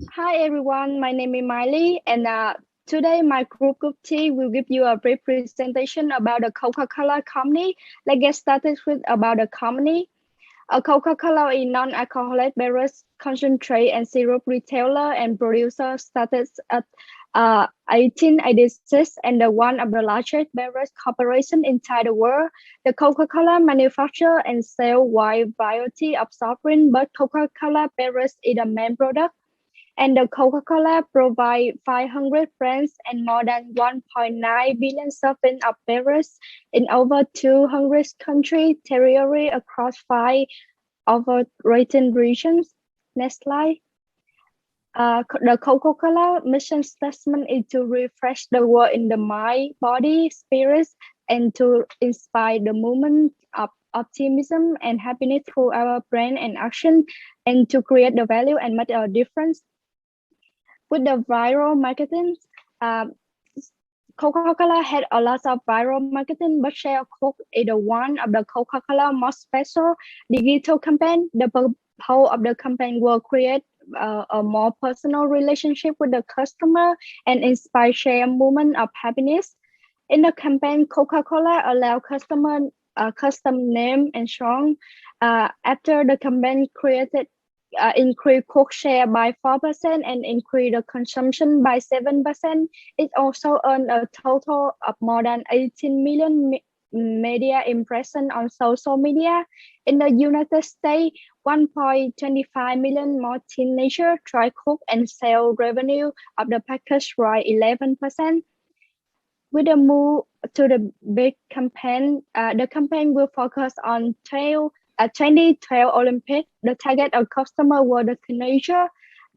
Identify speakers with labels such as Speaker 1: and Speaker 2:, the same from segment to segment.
Speaker 1: Hi everyone, my name is Miley, and today my GroupT will give you a brief presentation about the Coca-Cola company. Let's get started with about the company. Coca-Cola is non-alcoholic beverage concentrate and syrup retailer and producer started at 1886 and one of the largest beverage corporations inside the world. The Coca-Cola manufacture and sell wide variety of soft drinks, but Coca-Cola beverage is the main product. And the Coca-Cola provide 500 brands and more than 1.9 billion servings of beverage in over 200 countries, territory across 5 operating regions. Next slide. The Coca-Cola mission statement is to refresh the world in the mind, body, spirits, and to inspire the movement of optimism and happiness through our brand and action, and to create the value and make a difference. With the viral marketing, Coca-Cola had a lot of viral marketing, but Share Coke is the one of the Coca-Cola most special digital campaign. The purpose of the campaign will create a more personal relationship with the customer and inspire share movement of happiness. In the campaign, Coca-Cola allow customer custom name and song. After the campaign created increase Coke share by 4% and increase the consumption by 7%. It also earned a total of more than 18 million media impressions on social media. In the United States, 1.25 million more teenagers try Coke and sales revenue of the package rise 11%. With the move to the big campaign, the campaign will focus on 2012 Olympic. The target of customer were the teenager.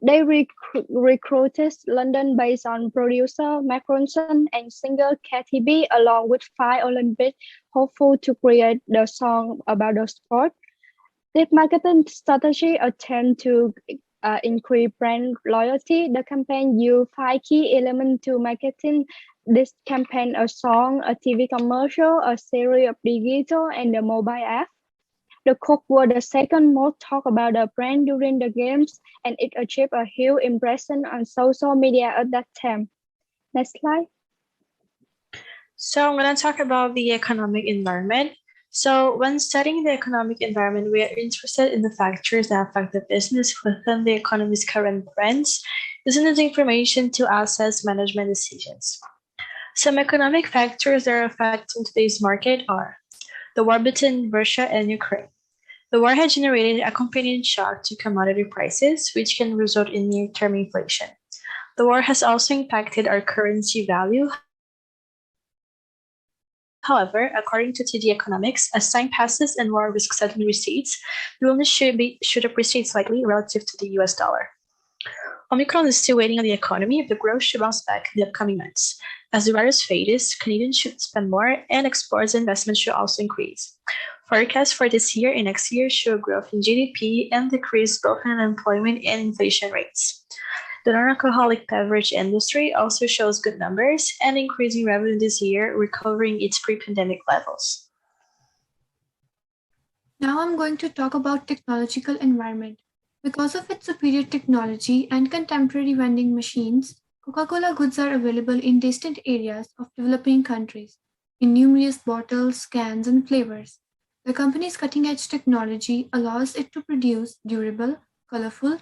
Speaker 1: They recruited London based on producer Mark Ronson and singer Katy B along with 5 Olympic hopeful to create the song about the sport. This marketing strategy attempt to increase brand loyalty. The campaign used 5 key elements to marketing this campaign: a song, a TV commercial, a series of digital, and the mobile app. The Coke was the second most talked about the brand during the games, and it achieved a huge impression on social media at that time. Next slide.
Speaker 2: So I'm going to talk about the economic environment. So when studying the economic environment, we are interested in the factors that affect the business within the economy's current trends, using this information to assess management decisions. Some economic factors that are affecting today's market are the war between Russia and Ukraine. The war has generated a accompanying shock to commodity prices, which can result in near-term inflation. The war has also impacted our currency value. However, according to TD Economics, as time passes and war risk settlement recedes, the yuan should appreciate slightly relative to the US dollar. Omicron is still waiting on the economy, but growth should bounce back in the upcoming months. As the virus fades, Canadians should spend more, and exports and investment should also increase. Forecasts for this year and next year show growth in GDP and decrease both in unemployment and inflation rates. The non-alcoholic beverage industry also shows good numbers and increasing revenue this year, recovering its pre-pandemic levels.
Speaker 3: Now I'm going to talk about technological environment. Because of its superior technology and contemporary vending machines, Coca-Cola goods are available in distant areas of developing countries in numerous bottles, cans, and flavors. The company's cutting-edge technology allows it to produce durable, colorful,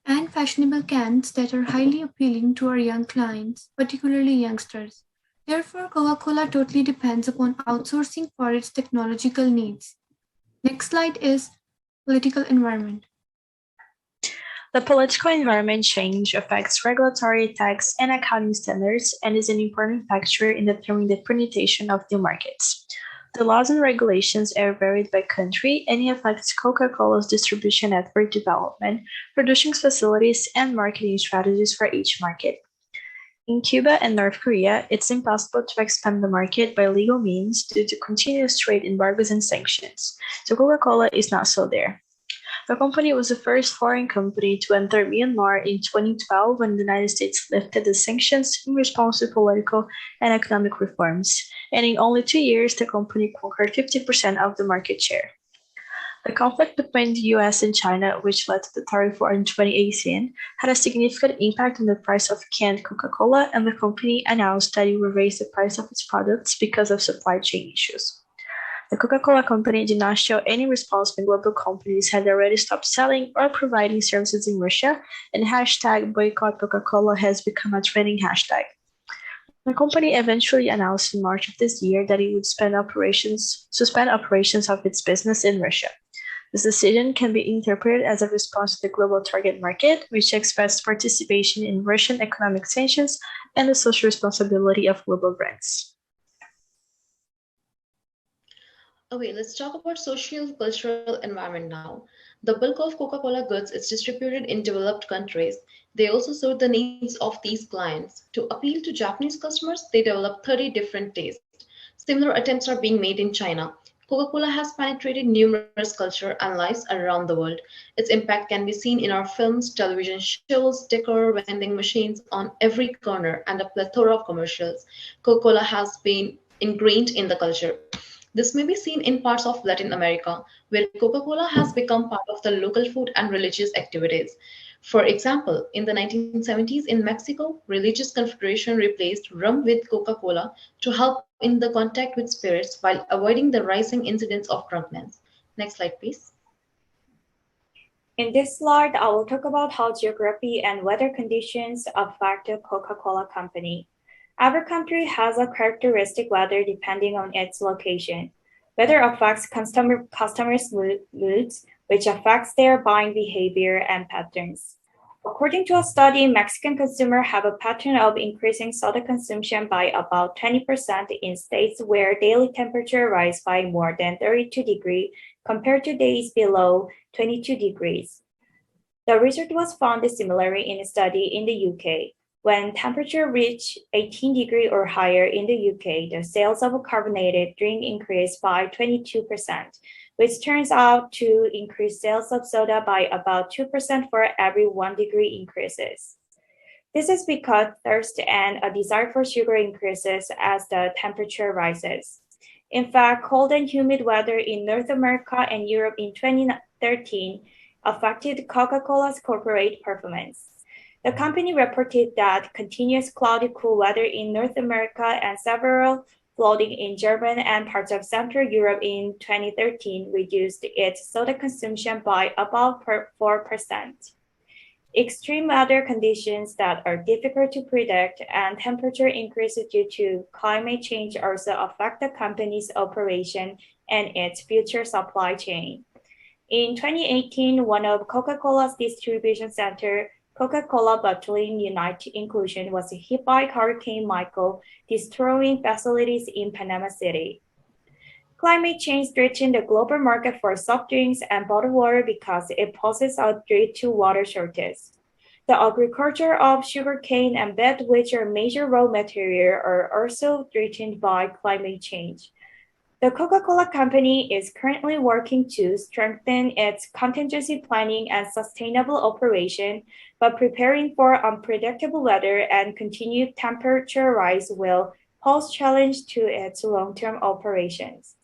Speaker 3: and fashionable cans that are highly appealing to our young clients, particularly youngsters. Therefore, Coca-Cola totally depends upon outsourcing for its technological needs. Next slide is political environment.
Speaker 2: The political environment change affects regulatory, tax, and accounting standards and is an important factor in determining the penetration of new markets. The laws and regulations are varied by country, and it affects Coca-Cola's distribution network development, production facilities, and marketing strategies for each market. In Cuba and North Korea, it's impossible to expand the market by legal means due to continuous trade embargoes and sanctions, so Coca-Cola is not so there. The company was the first foreign company to enter Myanmar in 2012 when the United States lifted the sanctions in response to political and economic reforms, and in only 2 years, the company conquered 50% of the market share. The conflict between the US and China, which led to the tariff war in 2018, had a significant impact on the price of canned Coca-Cola, and the company announced that it would raise the price of its products because of supply chain issues. The Coca-Cola company did not show any response when global companies had already stopped selling or providing services in Russia, and hashtag boycott Coca-Cola has become a trending hashtag. The company eventually announced in March of this year that it would suspend operations of its business in Russia. This decision can be interpreted as a response to the global target market, which expressed participation in Russian economic sanctions and the social responsibility of global brands.
Speaker 4: Okay, let's talk about socio-cultural environment now. The bulk of Coca-Cola goods is distributed in developed countries. They also serve the needs of these clients. To appeal to Japanese customers, they develop 30 different tastes. Similar attempts are being made in China. Coca-Cola has penetrated numerous culture and lives around the world. Its impact can be seen in our films, television shows, decor, vending machines on every corner, and a plethora of commercials. Coca-Cola has been ingrained in the culture. This may be seen in parts of Latin America, where Coca-Cola has become part of the local food and religious activities. For example, in the 1970s in Mexico, religious confederation replaced rum with Coca-Cola to help in the contact with spirits while avoiding the rising incidence of drunkenness. Next slide, please.
Speaker 5: In this slide, I will talk about how geography and weather conditions affect the Coca-Cola company. Every country has a characteristic weather depending on its location. Weather affects customers' moods, which affects their buying behavior and patterns. According to a study, Mexican consumers have a pattern of increasing soda consumption by about 20% in states where daily temperature rises by more than 32 degrees compared to days below 22 degrees. The result was found similarly in a study in the UK. When temperature reached 18 degrees or higher in the UK, the sales of a carbonated drink increased by 22%, which turns out to increase sales of soda by about 2% for every 1 degree increases. This is because thirst and a desire for sugar increases as the temperature rises. In fact, cold and humid weather in North America and Europe in 2013 affected Coca-Cola's corporate performance. The company reported that continuous cloudy cool weather in North America and several flooding in Germany and parts of Central Europe in 2013 reduced its soda consumption by about 4%. Extreme weather conditions that are difficult to predict and temperature increases due to climate change also affect the company's operation and its future supply chain. In 2018, one of Coca-Cola's distribution centers, Coca-Cola Bottling Unit Inclusion, was hit by Hurricane Michael, destroying facilities in Panama City. Climate change threatens the global market for soft drinks and bottled water because it poses a threat to water shortage. The agriculture of sugarcane and beet, which are major raw materials, are also threatened by climate change. The Coca-Cola Company is currently working to strengthen its contingency planning and sustainable operation, but preparing for unpredictable weather and continued temperature rise will pose challenge to its long-term operations.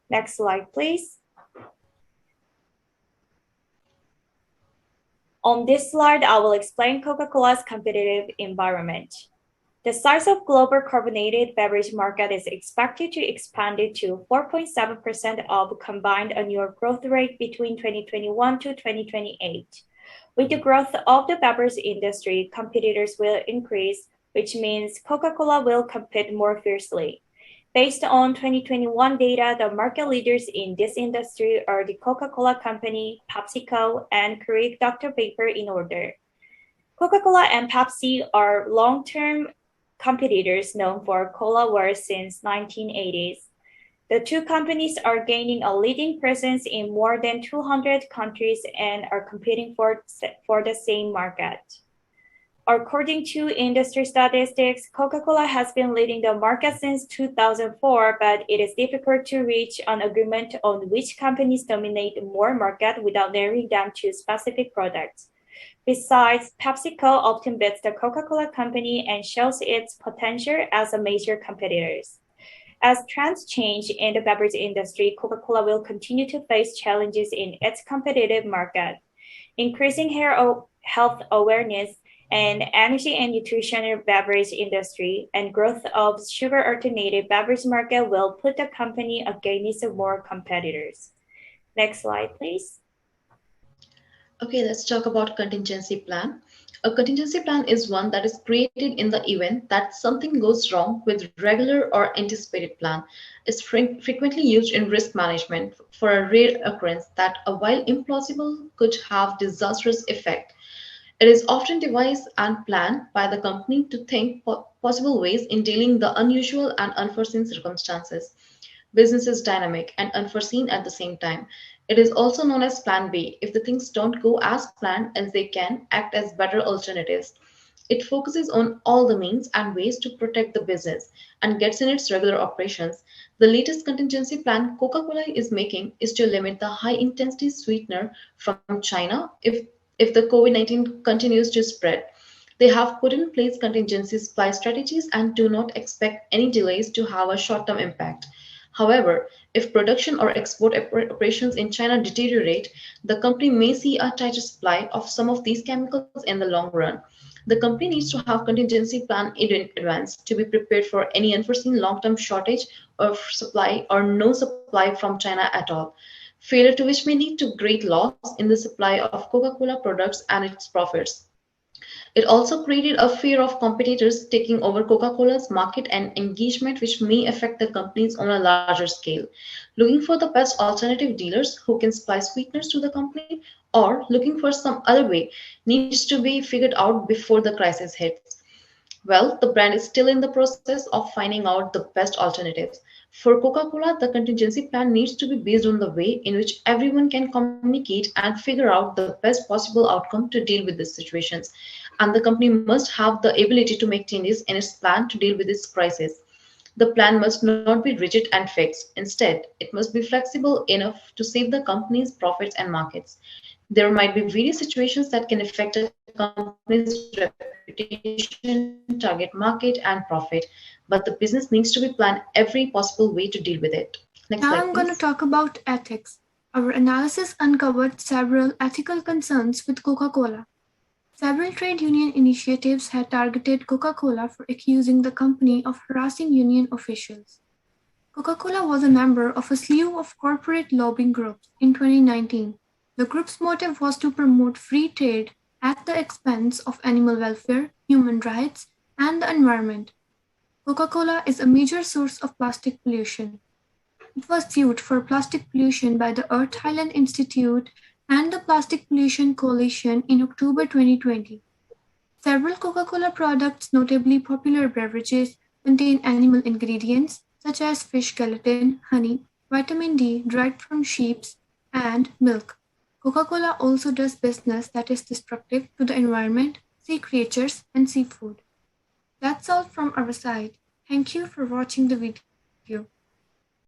Speaker 5: Next slide, please. On this slide, I will explain Coca-Cola's competitive environment. The size of global carbonated beverage market is expected to expand to 4.7% of combined annual growth rate between 2021 to 2028. With the growth of the beverage industry, competitors will increase, which means Coca-Cola will compete more fiercely. Based on 2021 data, the market leaders in this industry are the Coca-Cola Company, PepsiCo, and Keurig Dr Pepper in order. Coca-Cola and Pepsi are long-term competitors known for cola wars since 1980s. The two companies are gaining a leading presence in more than 200 countries and are competing for the same market. According to industry statistics, Coca-Cola has been leading the market since 2004, but it is difficult to reach an agreement on which companies dominate more market without narrowing down to specific products. Besides, PepsiCo often beats the Coca-Cola Company and shows its potential as a major competitor. As trends change in the beverage industry, Coca-Cola will continue to face challenges in its competitive market. Increasing health awareness and energy and nutrition beverage industry and growth of sugar alternative beverage market will put the company against more competitors. Next slide, please.
Speaker 4: Okay, let's talk about contingency plan. A contingency plan is one that is created in the event that something goes wrong with regular or anticipated plan. It's frequently used in risk management for a rare occurrence that, while implausible, could have disastrous effect. It is often devised and planned by the company to think possible ways in dealing the unusual and unforeseen circumstances. Business is dynamic and unforeseen at the same time. It is also known as Plan B if the things don't go as planned as they can act as better alternatives. It focuses on all the means and ways to protect the business and gets in its regular operations. The latest contingency plan Coca-Cola is making is to limit the high-intensity sweetener from China if the COVID-19 continues to spread. They have put in place contingency supply strategies and do not expect any delays to have a short-term impact. However, if production or export operations in China deteriorate, the company may see a tighter supply of some of these chemicals in the long run. The company needs to have contingency plan in advance to be prepared for any unforeseen long-term shortage of supply or no supply from China at all. Failure to which may lead to great loss in the supply of Coca-Cola products and its profits. It also created a fear of competitors taking over Coca-Cola's market and engagement, which may affect the companies on a larger scale. Looking for the best alternative dealers who can supply sweeteners to the company or looking for some other way needs to be figured out before the crisis hits. Well, the brand is still in the process of finding out the best alternatives. For Coca-Cola, the contingency plan needs to be based on the way in which everyone can communicate and figure out the best possible outcome to deal with these situations. And the company must have the ability to make changes in its plan to deal with this crisis. The plan must not be rigid and fixed. Instead, it must be flexible enough to save the company's profits and markets. There might be various situations that can affect a company's reputation, target market, and profit, but the business needs to be planned every possible way to deal with it. Next
Speaker 3: Now
Speaker 4: slide,
Speaker 3: I'm going to
Speaker 4: please.
Speaker 3: talk about ethics. Our analysis uncovered several ethical concerns with Coca-Cola. Several trade union initiatives had targeted Coca-Cola for accusing the company of harassing union officials. Coca-Cola was a member of a slew of corporate lobbying groups in 2019. The group's motive was to promote free trade at the expense of animal welfare, human rights, and the environment. Coca-Cola is a major source of plastic pollution. It was sued for plastic pollution by the Earth Highland Institute and the Plastic Pollution Coalition in October 2020. Several Coca-Cola products, notably popular beverages, contain animal ingredients such as fish gelatin, honey, vitamin D derived from sheep, and milk. Coca-Cola also does business that is destructive to the environment, sea creatures, and seafood. That's all from our side. Thank you for watching the video.